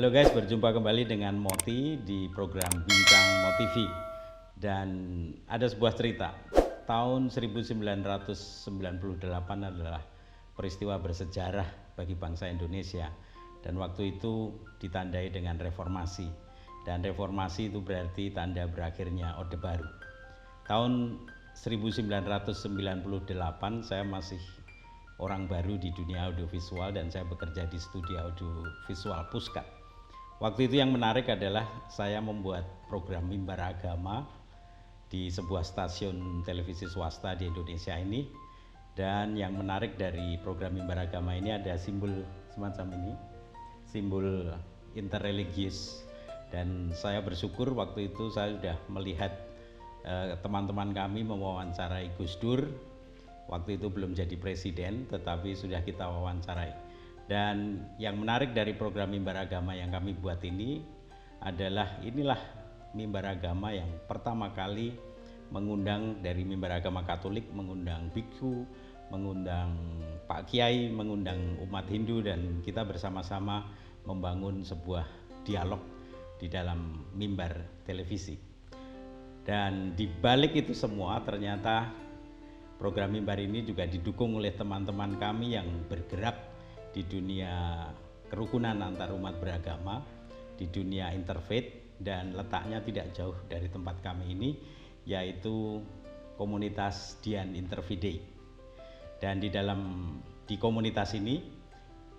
Halo guys, berjumpa kembali dengan Moti di program Bincang Motivi. Dan ada sebuah cerita, tahun 1998 adalah peristiwa bersejarah bagi bangsa Indonesia. Dan waktu itu ditandai dengan reformasi. Dan reformasi itu berarti tanda berakhirnya Orde Baru. Tahun 1998 saya masih orang baru di dunia audiovisual dan saya bekerja di studio audiovisual Puskat. Waktu itu yang menarik adalah saya membuat program mimbar agama di sebuah stasiun televisi swasta di Indonesia ini. Dan yang menarik dari program mimbar agama ini ada simbol semacam ini, simbol interreligius. Dan saya bersyukur waktu itu saya sudah melihat teman-teman kami mewawancarai Gus Dur. Waktu itu belum jadi presiden, tetapi sudah kita wawancarai. Dan yang menarik dari program mimbar agama yang kami buat ini adalah inilah mimbar agama yang pertama kali mengundang dari mimbar agama Katolik, mengundang biksu, mengundang Pak Kiai, mengundang umat Hindu, dan kita bersama-sama membangun sebuah dialog di dalam mimbar televisi. Dan di balik itu semua ternyata program mimbar ini juga didukung oleh teman-teman kami yang bergerak di dunia kerukunan antar umat beragama, di dunia interfaith, dan letaknya tidak jauh dari tempat kami ini, yaitu komunitas Dian Interfidei. Dan di komunitas ini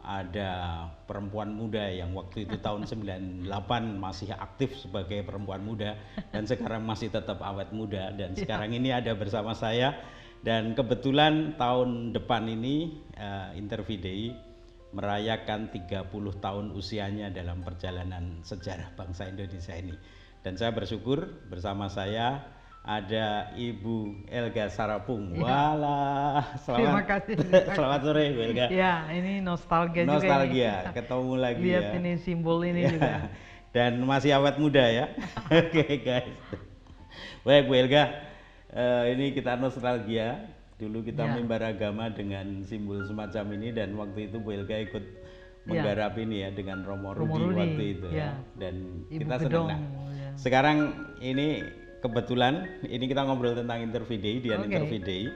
ada perempuan muda yang waktu itu tahun 98 masih aktif sebagai perempuan muda dan sekarang masih tetap awet muda, dan sekarang ini ada bersama saya. Dan kebetulan tahun depan ini Interfidei merayakan 30 tahun usianya dalam perjalanan sejarah bangsa Indonesia ini. Dan saya bersyukur bersama saya ada Ibu Elga Sarapung. Walah, Terima kasih. Selamat sore Bu Elga. Ya, ini nostalgia juga. Nostalgia, ketemu lagi. Lihat ya. ini simbol ini juga. Dan masih awet muda ya. Oke guys. Baik Bu Elga. Ini kita nostalgia, dulu kita mimbar agama dengan simbol semacam ini, dan waktu itu Bu Elga ikut menggarap ini ya dengan Romo Rudi waktu itu ya. Dan Ibu kita Gedong, senang. Sekarang ini kebetulan ini kita ngobrol tentang Interfidei, Dian Interfidei,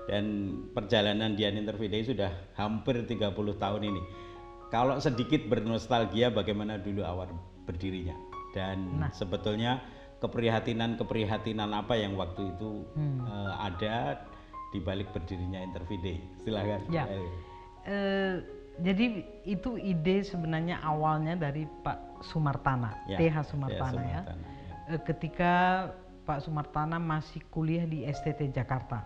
dan perjalanan Dian Interfidei sudah hampir 30 tahun ini. Kalau sedikit bernostalgia bagaimana dulu awal berdirinya, dan sebetulnya keprihatinan apa yang waktu itu ada di balik berdirinya Interfidei. Silakan. Ya. Jadi itu ide sebenarnya awalnya dari Pak Sumartana, TH Sumartana ya. Ketika Pak Sumartana masih kuliah di STT Jakarta.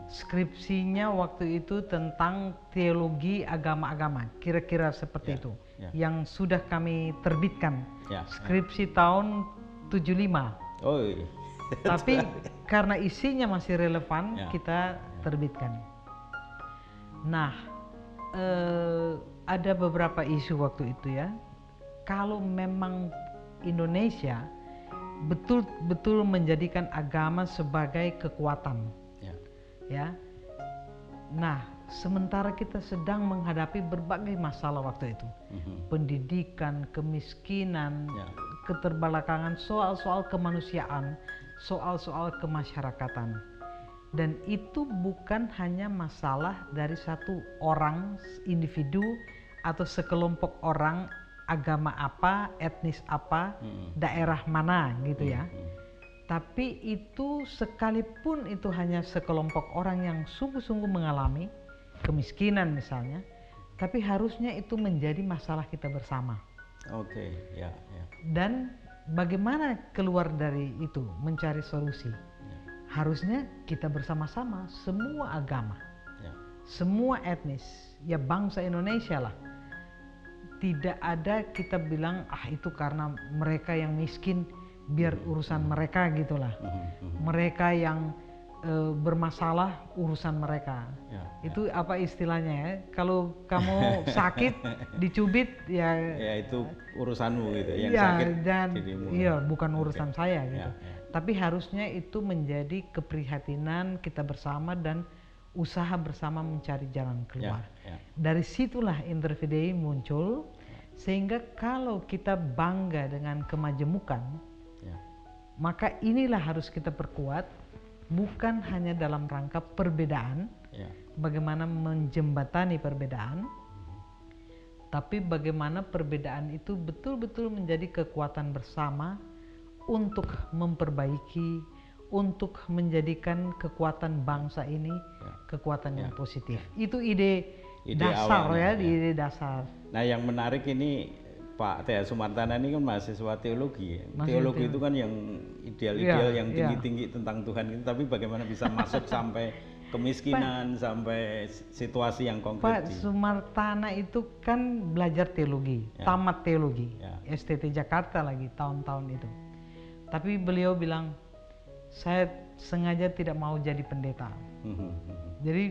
Skripsinya waktu itu tentang teologi agama-agama, kira-kira seperti itu. Yang sudah kami terbitkan. Skripsi tahun 75. Oh iya. Tapi karena isinya masih relevan, kita terbitkan. Nah, ada beberapa isu waktu itu ya. Kalau memang Indonesia betul-betul menjadikan agama sebagai kekuatan, ya. Nah, sementara kita sedang menghadapi berbagai masalah waktu itu, pendidikan, kemiskinan, keterbelakangan, soal-soal kemanusiaan, soal-soal kemasyarakatan, dan itu bukan hanya masalah dari satu orang, individu atau sekelompok orang, agama apa, etnis apa, daerah mana gitu ya. Tapi itu sekalipun itu hanya sekelompok orang yang sungguh-sungguh mengalami kemiskinan misalnya, tapi harusnya itu menjadi masalah kita bersama. Oke, ya. Dan bagaimana keluar dari itu, mencari solusi? Harusnya kita bersama-sama, semua agama, semua etnis, ya bangsa Indonesia lah. Tidak ada kita bilang itu karena mereka yang miskin, biar urusan mereka gitulah. Mereka yang bermasalah, urusan mereka. Itu apa istilahnya ya? Kalau kamu sakit, dicubit ya itu urusanmu gitu. Yang sakit dan dirimu. bukan urusan saya gitu. Tapi harusnya itu menjadi keprihatinan kita bersama dan usaha bersama mencari jalan keluar. Dari situlah Interfidei muncul Sehingga kalau kita bangga dengan kemajemukan, maka inilah harus kita perkuat, bukan hanya dalam rangka perbedaan, bagaimana menjembatani perbedaan, tapi bagaimana perbedaan itu betul-betul menjadi kekuatan bersama untuk memperbaiki, untuk menjadikan kekuatan bangsa ini kekuatan yang positif. Itu ide dasar awalnya, ide dasar. Nah, yang menarik ini Pak T.H. Sumartana ini kan mahasiswa teologi. Teologi itu kan yang ideal-ideal, yang tinggi-tinggi tentang Tuhan itu, tapi bagaimana bisa masuk sampai kemiskinan, sampai situasi yang konkret. Pak Sumartana itu kan belajar teologi, tamat teologi, STT Jakarta lagi tahun-tahun itu. Tapi beliau bilang, saya sengaja tidak mau jadi pendeta. Jadi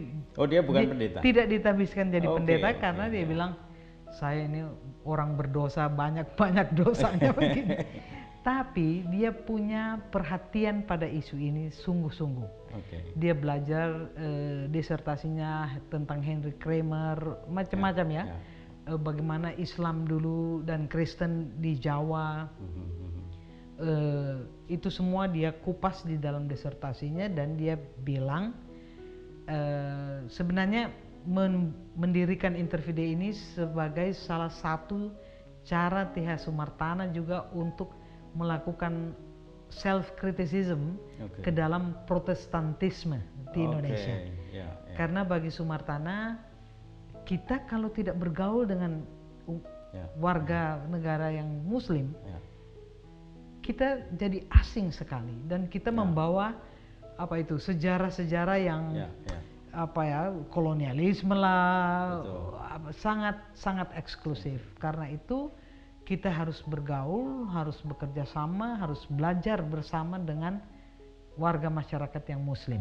dia bukan pendeta. Tidak ditabiskan jadi pendeta karena dia bilang, saya ini orang berdosa, banyak dosanya begini. Tapi dia punya perhatian pada isu ini sungguh-sungguh. Dia belajar disertasinya tentang Henry Kramer, macam-macam ya. Bagaimana Islam dulu dan Kristen di Jawa. Itu semua dia kupas di dalam disertasinya, dan dia bilang sebenarnya mendirikan Interfide ini sebagai salah satu cara T.H. Sumartana juga untuk melakukan self criticism ke dalam protestantisme di Indonesia. Karena bagi Sumartana, kita kalau tidak bergaul dengan warga negara yang Muslim, kita jadi asing sekali, dan kita membawa sejarah-sejarah yang kolonialisme lah, sangat eksklusif. Karena itu kita harus bergaul, harus bekerja sama, harus belajar bersama dengan warga masyarakat yang Muslim,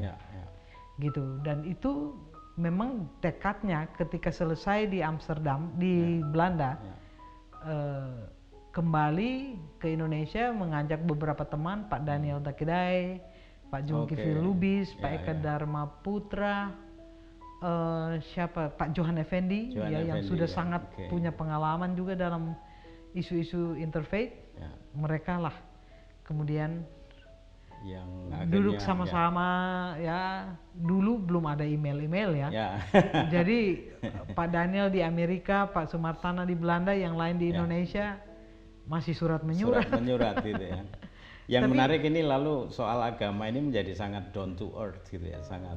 gitu. Dan itu memang tekadnya ketika selesai di Amsterdam, di Belanda, kembali ke Indonesia, mengajak beberapa teman, Pak Daniel Takidai, Pak Zulkifli Lubis, Pak Eka Dharma Putra, Pak Johan Effendi, yang sudah sangat punya pengalaman juga dalam isu-isu interfaith. Mereka lah kemudian yang duduk sama-sama, dulu belum ada email ya. Jadi Pak Daniel di Amerika, Pak Sumartana di Belanda, yang lain di Indonesia masih surat menyurat gitu ya. Yang menarik ini lalu soal agama ini menjadi sangat down to earth gitu ya, sangat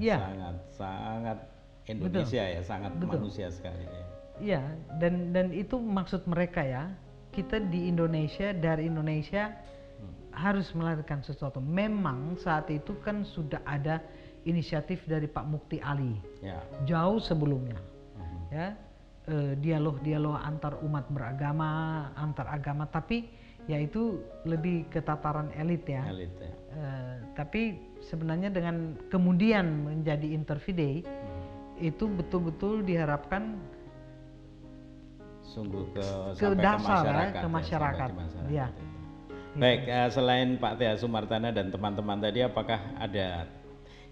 Indonesia sangat manusia sekali ya. Iya, dan itu maksud mereka ya. Kita di Indonesia, dari Indonesia harus melahirkan sesuatu. Memang saat itu kan sudah ada inisiatif dari Pak Mukti Ali, jauh sebelumnya, dialog-dialog antar umat beragama, antar agama, tapi yaitu lebih ke tataran elit ya. Tapi sebenarnya dengan kemudian menjadi Interfide, itu betul-betul diharapkan sungguh ke dasar ke masyarakat. Ya. Baik, selain Pak T.H. Sumartana dan teman-teman tadi, apakah ada,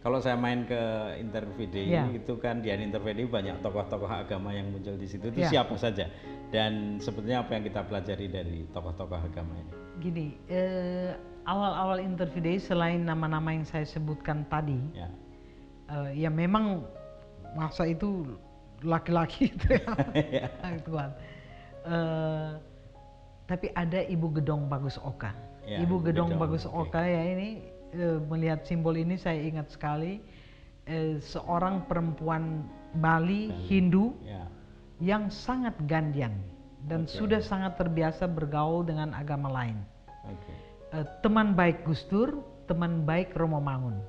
kalau saya main ke Interfide ini, itu kan di Interfide banyak tokoh-tokoh agama yang muncul di situ, itu siapa saja, dan sebetulnya apa yang kita pelajari dari tokoh-tokoh agama ini? Gini, awal-awal Interfide selain nama-nama yang saya sebutkan tadi, ya memang masa itu laki-laki itu tapi ada Ibu Gedong Bagus Oka. Ibu Gedong Bagus Oka ini, melihat simbol ini saya ingat sekali, seorang perempuan Bali Hindu yang sangat gandian dan sudah sangat terbiasa bergaul dengan agama lain. Teman baik Gus Dur, teman baik Romo Mangun.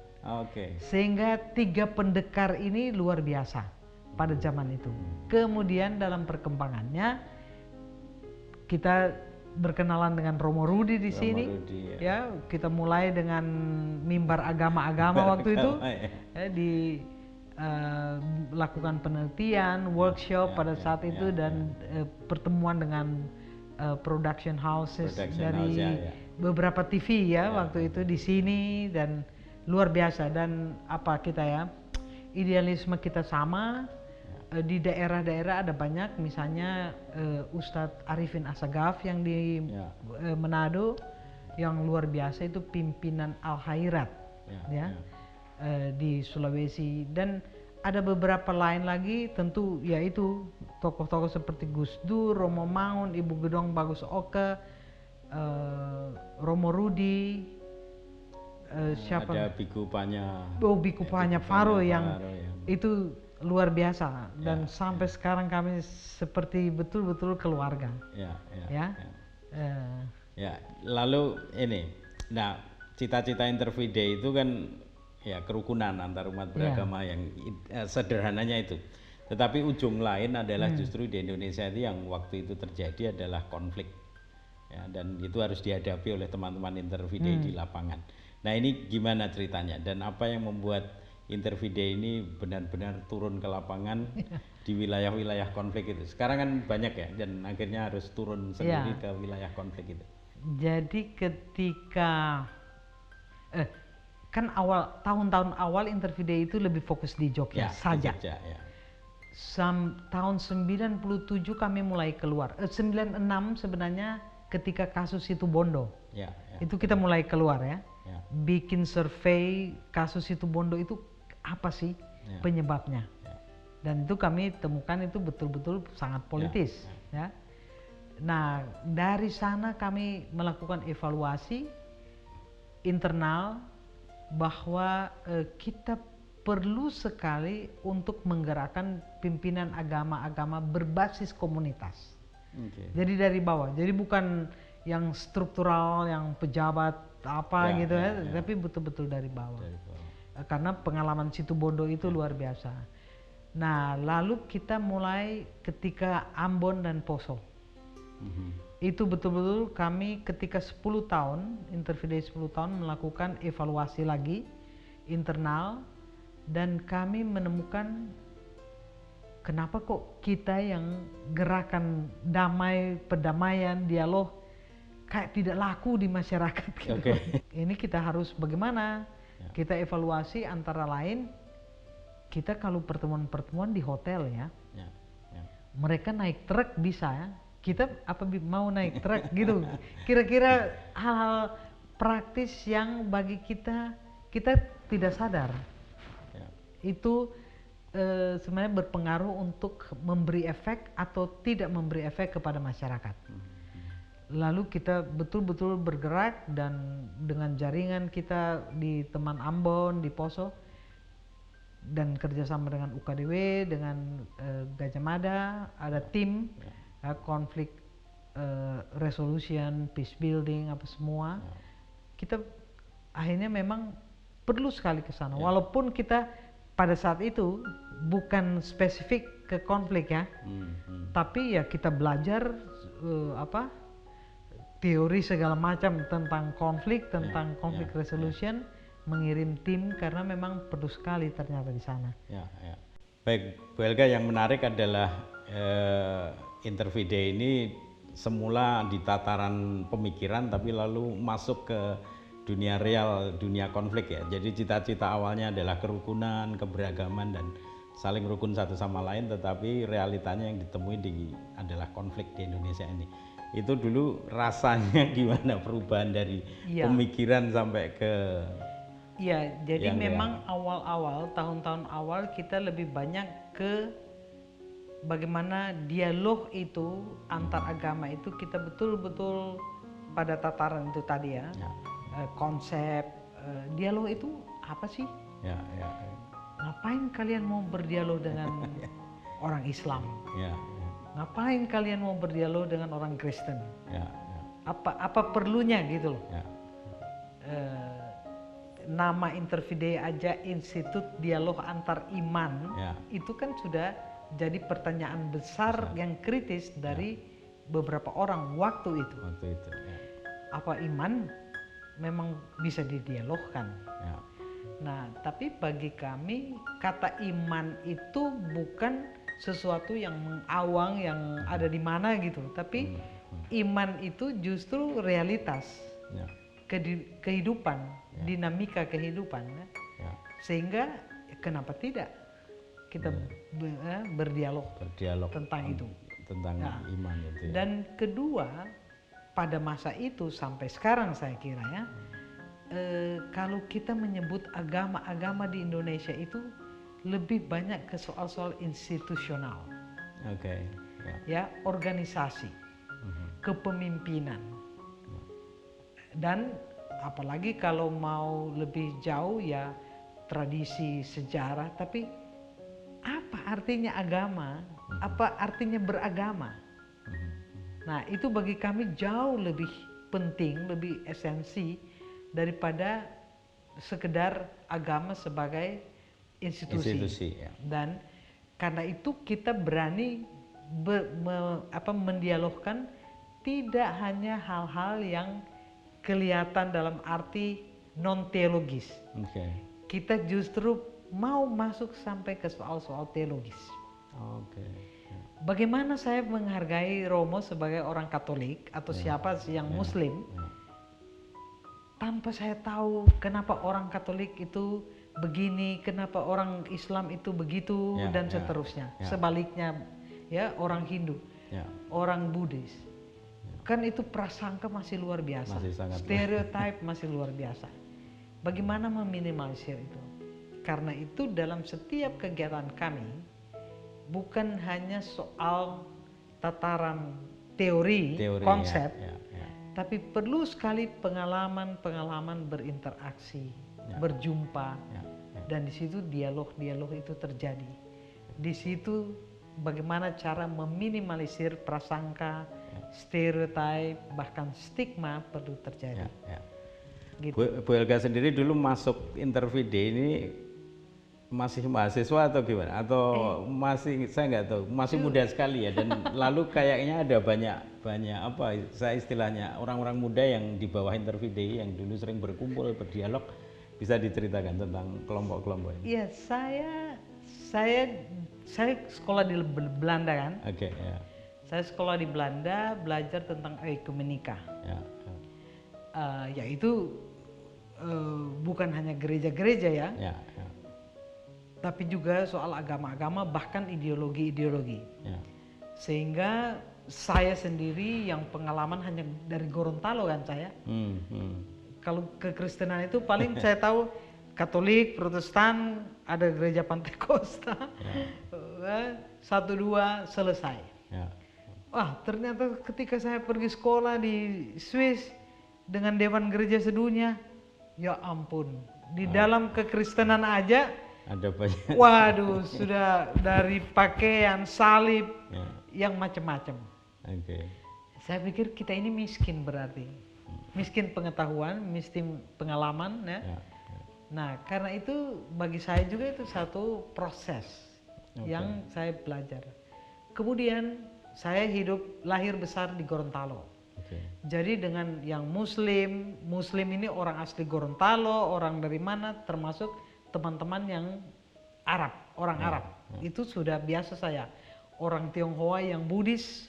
Sehingga tiga pendekar ini luar biasa pada zaman itu. Kemudian dalam perkembangannya kita berkenalan dengan Romo Rudi di sini, kita mulai dengan mimbar agama-agama waktu itu, lakukan penelitian, workshop pada saat itu, dan pertemuan dengan production houses dari beberapa TV waktu itu di sini, dan luar biasa. Dan idealisme kita sama, di daerah-daerah ada banyak, misalnya Ustadz Arifin Assagaf yang di Manado, yang luar biasa itu pimpinan Al-Khairat di Sulawesi, dan ada beberapa lain lagi tentu yaitu tokoh-tokoh seperti Gus Dur, Romo Mangun, Ibu Gedong Bagus Oke, Romo Rudi, siapa? Ada Biku Panya. Biku Panya Faro yang itu luar biasa, dan sampai sekarang kami seperti betul-betul keluarga. Lalu ini, nah cita-cita Interfaith Day itu kan ya kerukunan antar umat beragama yang sederhananya itu. Tetapi ujung lain adalah justru di Indonesia itu yang waktu itu terjadi adalah konflik. Ya, dan itu harus dihadapi oleh teman-teman Interfaith Day di lapangan. Nah ini gimana ceritanya dan apa yang membuat Interfaith Day ini benar-benar turun ke lapangan di wilayah-wilayah konflik itu. Sekarang kan banyak ya, dan akhirnya harus turun sendiri ke wilayah konflik itu. Jadi ketika kan tahun-tahun awal Interfaith Day itu lebih fokus di Jogja saja. Di Jogja, tahun 97 kami mulai keluar. 96 sebenarnya ketika kasus itu Bondo. Itu kita mulai keluar ya. Bikin survei kasus itu Bondo itu apa sih penyebabnya, dan itu kami temukan itu betul-betul sangat politis. Nah dari sana kami melakukan evaluasi internal bahwa kita perlu sekali untuk menggerakkan pimpinan agama-agama berbasis komunitas. Jadi dari bawah, jadi bukan yang struktural, yang pejabat apa tapi betul-betul dari bawah. Karena pengalaman situ Bondo itu luar biasa. Nah lalu kita mulai ketika Ambon dan Poso. Itu betul-betul kami ketika 10 tahun, Interfaith Day 10 tahun melakukan evaluasi lagi internal, dan kami menemukan kenapa kok kita yang gerakan damai, perdamaian, dialog kayak tidak laku di masyarakat gitu. Ini kita harus bagaimana? Kita evaluasi antara lain, kita kalau pertemuan-pertemuan di hotel ya, mereka naik truk bisa ya, kita apa mau naik truk gitu. Kira-kira hal-hal praktis yang bagi kita tidak sadar. Itu sebenarnya berpengaruh untuk memberi efek atau tidak memberi efek kepada masyarakat. Lalu kita betul-betul bergerak, dan dengan jaringan kita di teman Ambon, di Poso, dan kerjasama dengan UKDW, dengan Gajah Mada, ada tim konflik resolution, peace building, apa semua. Kita akhirnya memang perlu sekali ke sana, walaupun kita pada saat itu bukan spesifik ke konflik ya, tapi ya kita belajar teori segala macam tentang konflik, tentang konflik resolution, mengirim tim karena memang perlu sekali ternyata di sana. Baik, Bu Helga, yang menarik adalah Interfaith Day ini semula di tataran pemikiran tapi lalu masuk ke dunia real, dunia konflik ya. Jadi cita-cita awalnya adalah kerukunan, keberagaman, dan saling rukun satu sama lain, tetapi realitanya yang ditemui adalah konflik di Indonesia ini. Itu dulu rasanya gimana perubahan dari pemikiran sampai ke jadi memang awal-awal, tahun-tahun awal kita lebih banyak ke bagaimana dialog itu antar agama itu kita betul-betul pada tataran itu tadi ya. Konsep dialog itu apa sih? Ngapain kalian mau berdialog dengan orang Islam? Ngapain kalian mau berdialog dengan orang Kristen? Apa perlunya gitu loh? Nama Interfaith Day aja Institut Dialog Antar Iman, itu kan sudah jadi pertanyaan besar yang kritis dari beberapa orang waktu itu. Apa iman memang bisa didialogkan? Nah, tapi bagi kami kata iman itu bukan sesuatu yang mengawang, yang ada di mana gitu, tapi iman itu justru realitas kehidupan, dinamika kehidupan, sehingga kenapa tidak kita berdialog tentang itu. Tentang iman itu ya. Dan kedua, pada masa itu sampai sekarang saya kira ya, kalau kita menyebut agama-agama di Indonesia itu lebih banyak ke soal-soal institusional. Oke. Ya, organisasi, kepemimpinan. Dan apalagi kalau mau lebih jauh ya tradisi, sejarah, tapi apa artinya agama? Apa artinya beragama? Nah, itu bagi kami jauh lebih penting, lebih esensi daripada sekedar agama sebagai institusi. Ya. Dan karena itu kita berani mendialogkan tidak hanya hal-hal yang kelihatan dalam arti non teologis. Kita justru mau masuk sampai ke soal-soal teologis. Bagaimana saya menghargai Romo sebagai orang Katolik atau siapa yang Muslim, tanpa saya tahu kenapa orang Katolik itu begini, kenapa orang Islam itu begitu, dan seterusnya. Sebaliknya, ya orang Hindu, orang Buddhis, kan itu prasangka masih luar biasa, stereotip masih luar biasa. Bagaimana meminimalisir itu? Karena itu dalam setiap kegiatan kami bukan hanya soal tataran teori konsep, tapi perlu sekali pengalaman berinteraksi, berjumpa, dan di situ dialog-dialog itu terjadi. Di situ bagaimana cara meminimalisir prasangka, stereotip, bahkan stigma perlu terjadi. Gitu. Bu Helga sendiri dulu masuk Intervide ini masih mahasiswa atau gimana? Atau masih, saya nggak tahu, masih muda sekali ya, dan lalu kayaknya ada banyak apa saya istilahnya orang-orang muda yang di bawah Intervide yang dulu sering berkumpul berdialog, bisa diceritakan tentang kelompok-kelompok ini? Iya, saya sekolah di Belanda kan. Saya sekolah di Belanda, belajar tentang ekumenika. Yaitu bukan hanya gereja-gereja ya. Tapi juga soal agama-agama, bahkan ideologi-ideologi. Sehingga saya sendiri yang pengalaman hanya dari Gorontalo kan saya. Kalau kekristenan itu paling saya tahu Katolik, Protestan, ada gereja Pantekosta, 1-2 selesai. Wah, ternyata ketika saya pergi sekolah di Swiss dengan Dewan Gereja Sedunia, ya ampun, di dalam kekristenan aja ada banyak. Waduh, sudah dari pakaian, salib, yang macam-macam. Saya pikir kita ini miskin berarti, miskin pengetahuan, miskin pengalaman, ya. Nah, karena itu bagi saya juga itu satu proses yang saya belajar. Kemudian saya lahir besar di Gorontalo. Jadi dengan yang Muslim ini orang asli Gorontalo, orang dari mana, termasuk teman-teman yang Arab, orang Arab, itu sudah biasa saya. Orang Tionghoa yang Buddhis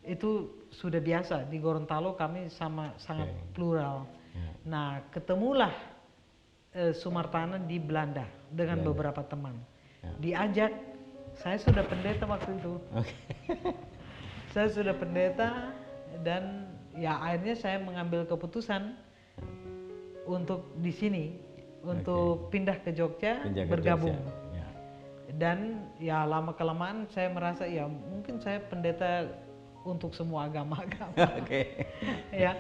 itu sudah biasa. Di Gorontalo kami sangat plural. Nah, ketemulah Sumartana di Belanda dengan beberapa teman. Diajak, saya sudah pendeta waktu itu. Saya sudah pendeta, dan ya akhirnya saya mengambil keputusan untuk di sini, untuk pindah ke Jogja, bergabung. Dan ya lama-kelamaan saya merasa ya mungkin saya pendeta untuk semua agama-agama. Ya,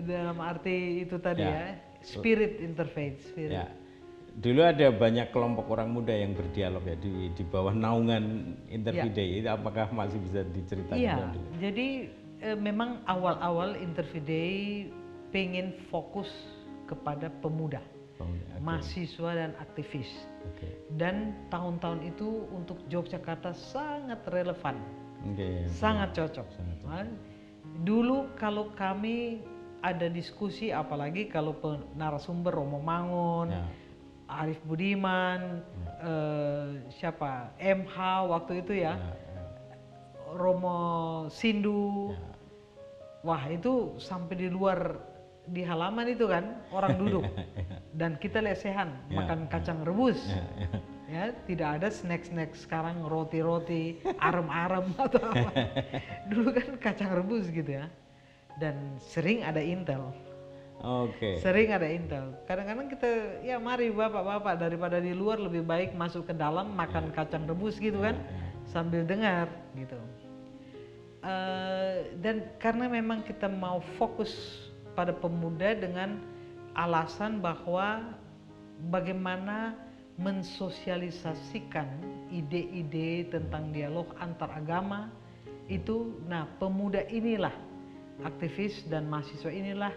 dalam arti itu tadi ya, spirit interfaith. Dulu ada banyak kelompok orang muda yang berdialog ya di bawah naungan Intervide. Apakah masih bisa diceritakan? Iya, jadi memang awal-awal Intervide pengen fokus kepada pemuda, mahasiswa dan aktivis. Dan tahun-tahun itu untuk Yogyakarta sangat relevan, sangat cocok. Dulu kalau kami ada diskusi, apalagi kalau narasumber Romo Mangun, Arif Budiman, siapa, MH waktu itu ya, Romo Sindu, wah itu sampai di luar, di halaman itu kan orang duduk dan kita lesehan makan kacang rebus, Ya, tidak ada snack-snack sekarang roti-roti, arem-arem atau apa. Dulu kan kacang rebus gitu ya. Dan sering ada Intel. Oke. Sering ada Intel. Kadang-kadang kita ya mari bapak-bapak daripada di luar lebih baik masuk ke dalam makan kacang rebus gitu kan, sambil dengar gitu. Dan karena memang kita mau fokus pada pemuda dengan alasan bahwa bagaimana mensosialisasikan ide-ide tentang dialog antar agama itu, nah pemuda inilah, aktivis dan mahasiswa inilah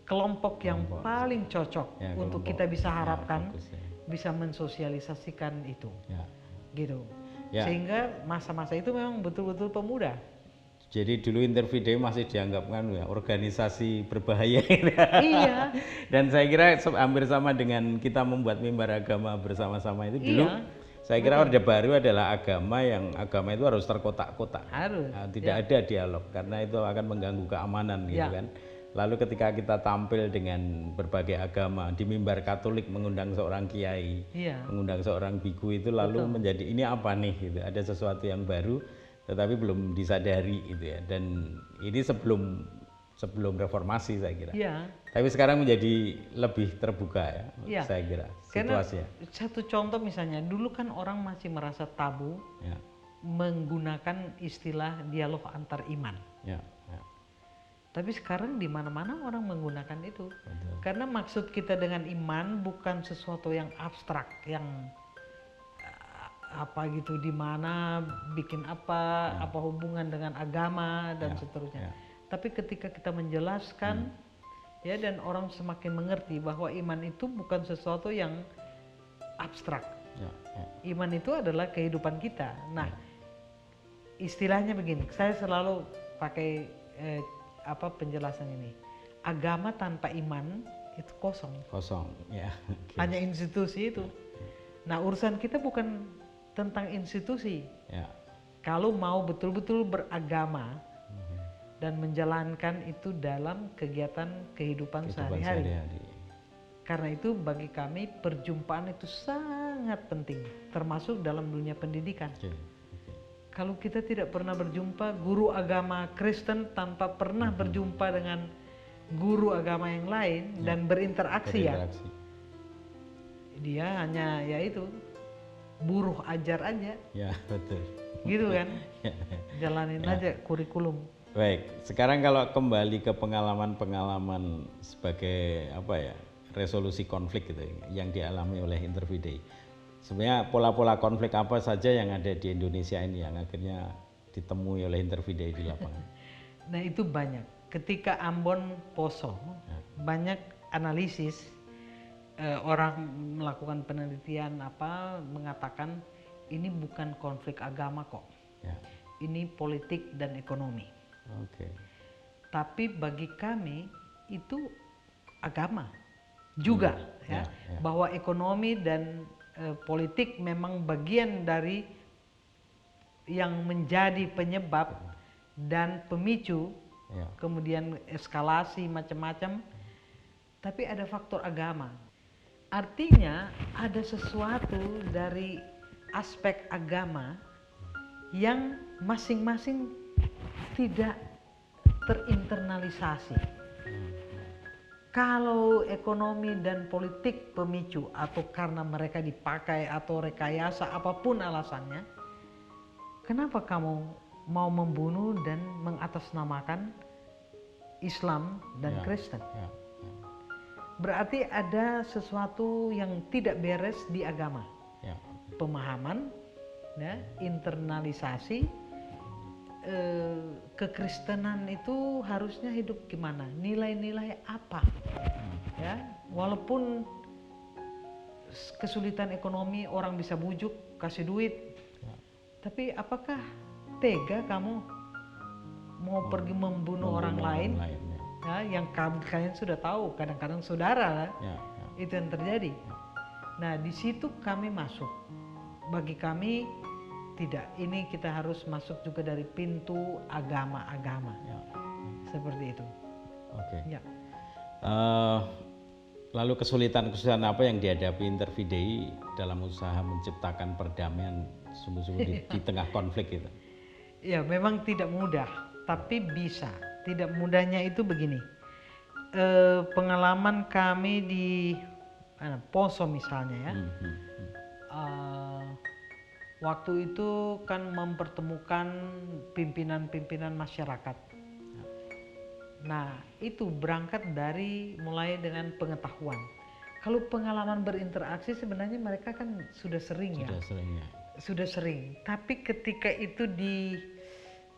kelompok yang paling cocok Ya, untuk kelompok. kita bisa harapkan Fokus, ya. bisa mensosialisasikan itu, Ya. gitu. Ya. Sehingga masa-masa itu memang betul-betul pemuda. Jadi dulu Intervideo masih dianggap kan ya organisasi berbahaya. Iya. Dan saya kira hampir sama dengan kita membuat mimbar agama bersama-sama itu dulu. Iya, Saya kira Orde Baru adalah agama itu harus terkotak-kotak. harus. Tidak ada dialog karena itu akan mengganggu keamanan gitu Ya. kan. Lalu ketika kita tampil dengan berbagai agama di mimbar Katolik mengundang seorang kiai, Iya. mengundang seorang biku itu lalu menjadi ini apa nih gitu. Ada sesuatu yang baru tetapi belum disadari gitu ya. Dan ini sebelum reformasi saya kira. Iya. Tapi sekarang menjadi lebih terbuka ya, Iya. saya kira Karena situasinya. satu contoh misalnya, dulu kan orang masih merasa tabu Ya, menggunakan istilah dialog antar iman. ya, ya, Tapi sekarang di mana-mana orang menggunakan itu. betul. Karena maksud kita dengan iman bukan sesuatu yang abstrak, yang apa gitu, di mana bikin apa hubungan dengan agama dan seterusnya. ya. Tapi ketika kita menjelaskan ya, dan orang semakin mengerti bahwa iman itu bukan sesuatu yang abstrak. Ya, ya. Iman itu adalah kehidupan kita. Nah, istilahnya begini, saya selalu pakai penjelasan ini. Agama tanpa iman itu kosong. Kosong ya. Oke. Hanya institusi itu. Nah, urusan kita bukan tentang institusi. Ya, Kalau mau betul-betul beragama dan menjalankan itu dalam kegiatan kehidupan sehari-hari. sehari-hari. Karena itu bagi kami perjumpaan itu sangat penting, termasuk dalam dunia pendidikan. Oke. Kalau kita tidak pernah berjumpa guru agama Kristen tanpa pernah berjumpa dengan guru agama yang lain dan berinteraksi ya, Berinteraksi. dia hanya yaitu buruh ajar aja, Ya, betul. gitu kan, Ya. jalanin aja kurikulum. Baik, sekarang kalau kembali ke pengalaman-pengalaman sebagai resolusi konflik gitu yang dialami oleh Intervideo. Sebenarnya pola-pola konflik apa saja yang ada di Indonesia ini yang akhirnya ditemui oleh Intervideo di lapangan? Nah, itu banyak. Ketika Ambon Poso, banyak analisis, orang melakukan penelitian mengatakan ini bukan konflik agama kok. Ya. Ini politik dan ekonomi. Oke. Tapi bagi kami itu agama juga ya, bahwa ekonomi dan politik memang bagian dari yang menjadi penyebab dan pemicu, kemudian eskalasi macam-macam. Tapi ada faktor agama. Artinya ada sesuatu dari aspek agama yang masing-masing tidak terinternalisasi. Kalau ekonomi dan politik pemicu atau karena mereka dipakai atau rekayasa apapun alasannya, kenapa kamu mau membunuh dan mengatasnamakan Islam dan Kristen? Berarti ada sesuatu yang tidak beres di agama. Pemahaman, ya, internalisasi, kekristenan itu harusnya hidup gimana? Nilai-nilai apa? Ya, walaupun kesulitan ekonomi orang bisa bujuk kasih duit, tapi apakah tega kamu mau pergi membunuh orang lain? Ya, yang kalian sudah tahu, kadang-kadang saudara, itu yang terjadi. Nah, di situ kami masuk. Bagi kami tidak, ini kita harus masuk juga dari pintu agama-agama, seperti itu. Oke. Ya. Lalu kesulitan-kesulitan apa yang dihadapi Intervidei dalam usaha menciptakan perdamaian sungguh-sungguh di tengah konflik itu? Ya memang tidak mudah, tapi bisa. Tidak mudahnya itu begini, pengalaman kami di Poso misalnya ya, waktu itu kan mempertemukan pimpinan-pimpinan masyarakat. Nah itu berangkat dari mulai dengan pengetahuan. Kalau pengalaman berinteraksi sebenarnya mereka kan sudah sering ya. Sudah sering. Tapi ketika itu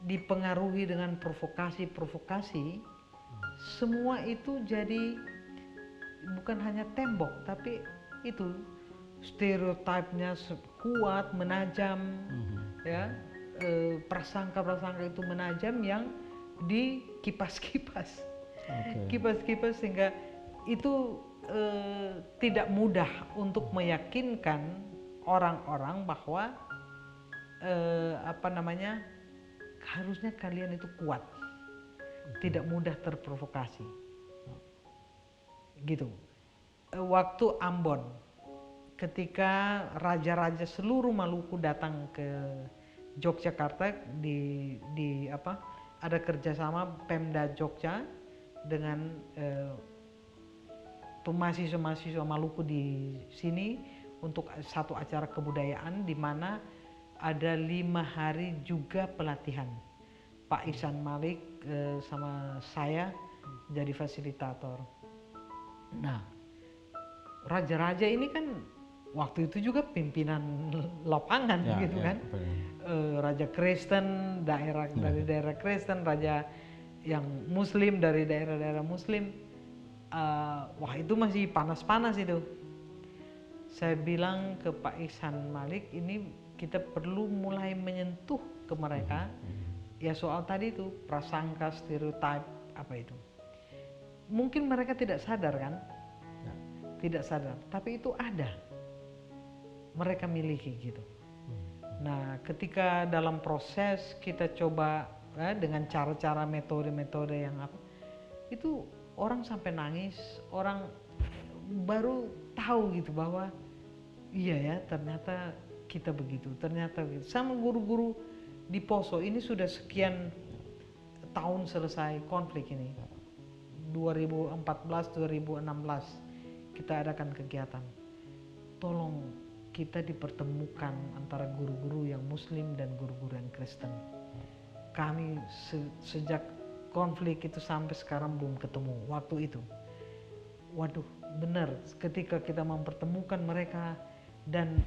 dipengaruhi dengan provokasi, semua itu jadi bukan hanya tembok, tapi itu stereotipnya kuat, menajam, ya, prasangka-prasangka itu menajam yang dikipas-kipas, kipas-kipas sehingga itu tidak mudah untuk meyakinkan orang-orang bahwa harusnya kalian itu kuat, tidak mudah terprovokasi, gitu. Waktu Ambon, ketika raja-raja seluruh Maluku datang ke Yogyakarta ada kerjasama Pemda Jogja dengan mahasiswa-mahasiswa Maluku di sini untuk satu acara kebudayaan di mana ada 5 hari juga pelatihan. Pak Ihsan Malik sama saya jadi fasilitator. Nah, raja-raja ini kan waktu itu juga pimpinan lapangan gitu kan. Raja Kristen dari daerah Kristen, raja yang Muslim dari daerah-daerah Muslim. Wah itu masih panas-panas itu. Saya bilang ke Pak Ihsan Malik, ini kita perlu mulai menyentuh ke mereka. Ya soal tadi itu prasangka, stereotip apa itu. Mungkin mereka tidak sadar kan? Tidak sadar, tapi itu ada. Mereka miliki gitu. Nah, ketika dalam proses kita coba dengan cara-cara metode-metode yang apa, itu orang sampai nangis, orang baru tahu gitu bahwa iya ya ternyata kita begitu, ternyata begitu. Sama guru-guru di Poso ini sudah sekian tahun selesai konflik ini. 2014-2016 kita adakan kegiatan. Tolong kita dipertemukan antara guru-guru yang Muslim dan guru-guru yang Kristen. Kami sejak konflik itu sampai sekarang belum ketemu waktu itu. Waduh, benar ketika kita mempertemukan mereka dan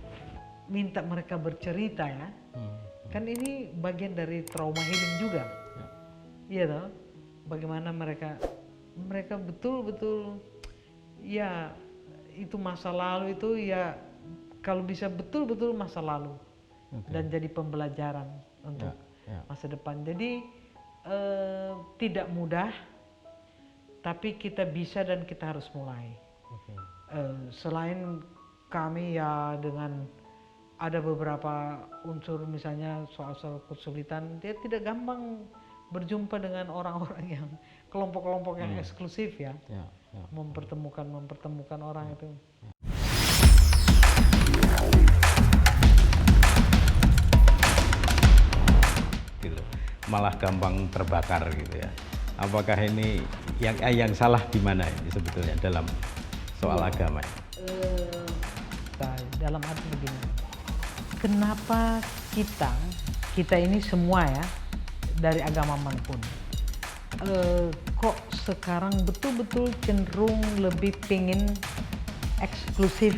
minta mereka bercerita ya. Kan ini bagian dari trauma healing juga. Iya toh? Bagaimana mereka betul-betul ya itu masa lalu itu ya kalau bisa betul-betul masa lalu dan jadi pembelajaran untuk masa depan. Jadi tidak mudah, tapi kita bisa dan kita harus mulai. Selain kami ya dengan ada beberapa unsur misalnya soal-soal kesulitan, dia tidak gampang berjumpa dengan orang-orang yang kelompok-kelompok yang eksklusif ya. Mempertemukan orang itu. Gitu. Malah gampang terbakar gitu ya. Apakah ini yang salah di mana ini sebetulnya dalam soal agama? Dalam arti begini, kenapa kita ini semua ya dari agama manapun kok sekarang betul-betul cenderung lebih pingin eksklusif